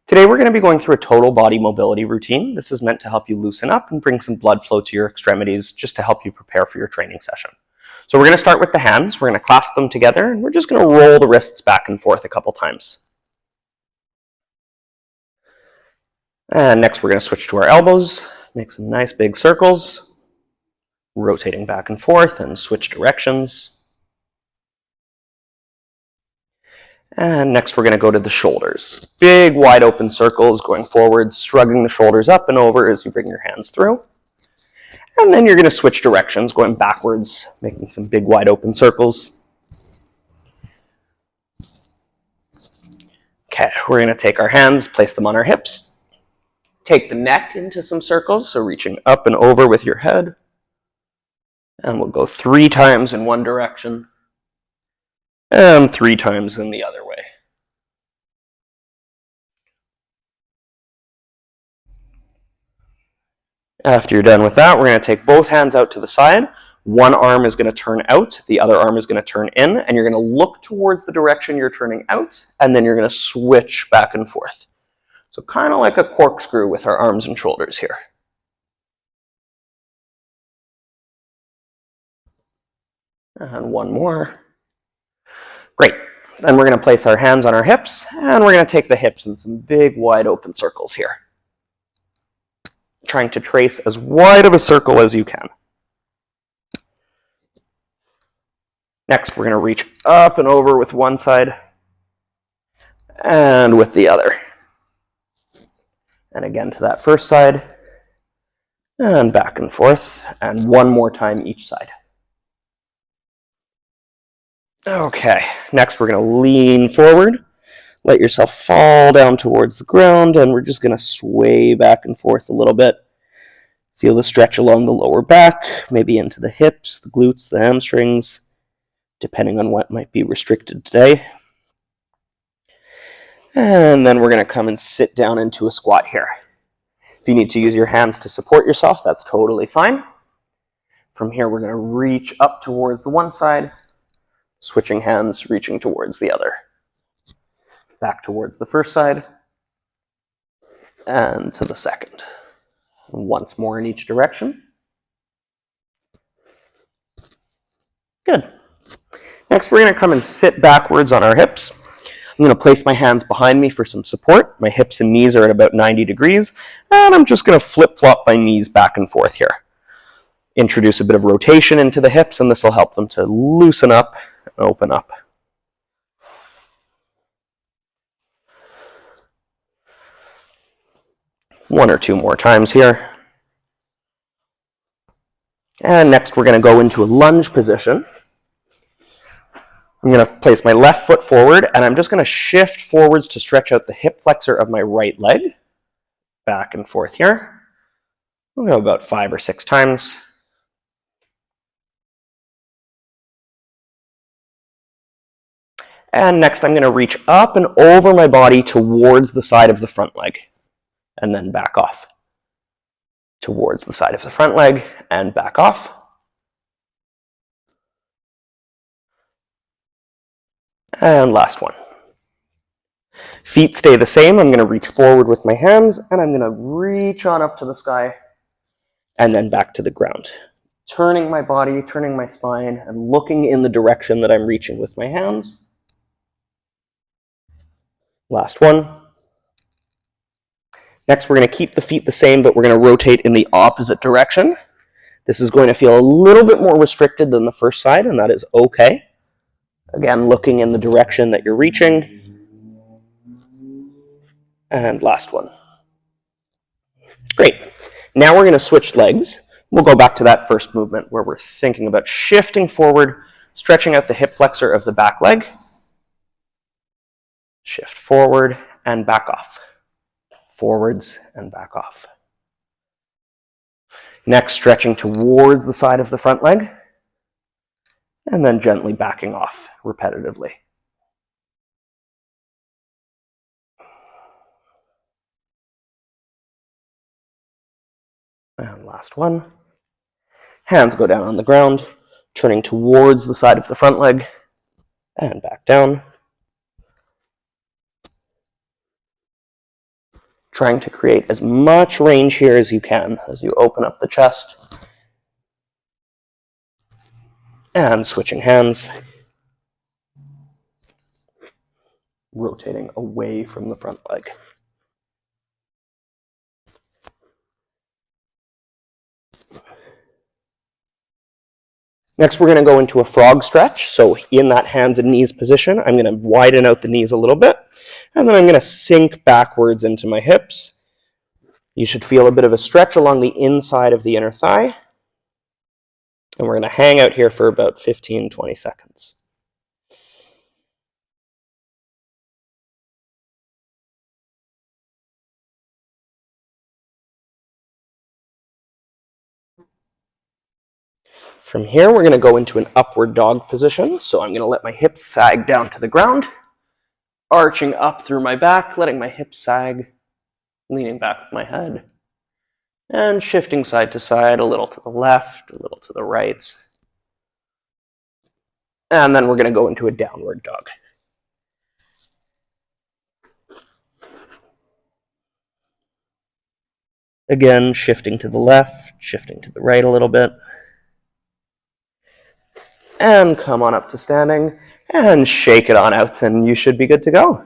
Today we're going to be going through a total body mobility routine. This is meant to help you loosen up and bring some blood flow to your extremities just to help you prepare for your training session. So we're going to start with the hands. We're going to clasp them together and we're just going to roll the wrists back and forth a couple times. And next we're going to switch to our elbows, make some nice big circles, rotating back and forth and switch directions. And next we're going to go to the shoulders. Big wide open circles going forwards, shrugging the shoulders up and over as you bring your hands through. And then you're going to switch directions, going backwards, making some big wide open circles. Okay, we're going to take our hands, place them on our hips. Take the neck into some circles, so reaching up and over with your head. And we'll go 3 times in one direction. And 3 times in the other way. After you're done with that, we're going to take both hands out to the side. One arm is going to turn out, the other arm is going to turn in, and you're going to look towards the direction you're turning out, and then you're going to switch back and forth. So kind of like a corkscrew with our arms and shoulders here. And one more. Great. Then we're going to place our hands on our hips, and we're going to take the hips in some big, wide open circles here. Trying to trace as wide of a circle as you can. Next, we're going to reach up and over with one side, and with the other. And again to that first side, and back and forth, and one more time each side. Okay, next we're going to lean forward, let yourself fall down towards the ground, and we're just going to sway back and forth a little bit. Feel the stretch along the lower back, maybe into the hips, the glutes, the hamstrings, depending on what might be restricted today. And then we're going to come and sit down into a squat here. If you need to use your hands to support yourself, that's totally fine. From here, we're going to reach up towards the one side, switching hands, reaching towards the other. Back towards the first side, and to the second. Once more in each direction. Good. Next, we're going to come and sit backwards on our hips. I'm going to place my hands behind me for some support. My hips and knees are at about 90 degrees, and I'm just going to flip-flop my knees back and forth here. Introduce a bit of rotation into the hips, and this will help them to loosen up and open up. One or two more times here. And next we're going to go into a lunge position. I'm going to place my left foot forward, and I'm just going to shift forwards to stretch out the hip flexor of my right leg. Back and forth here. We'll go about 5 or 6 times. And next I'm going to reach up and over my body towards the side of the front leg. And then back off. Towards the side of the front leg and back off. And last one. Feet stay the same. I'm going to reach forward with my hands, and I'm going to reach on up to the sky, and then back to the ground. Turning my body, turning my spine, and looking in the direction that I'm reaching with my hands. Last one. Next, we're going to keep the feet the same, but we're going to rotate in the opposite direction. This is going to feel a little bit more restricted than the first side, and that is okay. Again, looking in the direction that you're reaching. And last one. Great. Now we're going to switch legs. We'll go back to that first movement where we're thinking about shifting forward, stretching out the hip flexor of the back leg. Shift forward and back off. Forwards and back off. Next, stretching towards the side of the front leg, and then gently backing off repetitively. And last one. Hands go down on the ground, turning towards the side of the front leg, and back down. Trying to create as much range here as you can as you open up the chest. And switching hands. Rotating away from the front leg. Next, we're going to go into a frog stretch. So in that hands and knees position, I'm going to widen out the knees a little bit, and then I'm going to sink backwards into my hips. You should feel a bit of a stretch along the inside of the inner thigh. And we're going to hang out here for about 15-20 seconds. From here, we're going to go into an upward dog position. So I'm going to let my hips sag down to the ground, arching up through my back, letting my hips sag, leaning back with my head, and shifting side to side, a little to the left, a little to the right. And then we're going to go into a downward dog. Again, shifting to the left, shifting to the right a little bit. And come on up to standing, and shake it on out, and you should be good to go.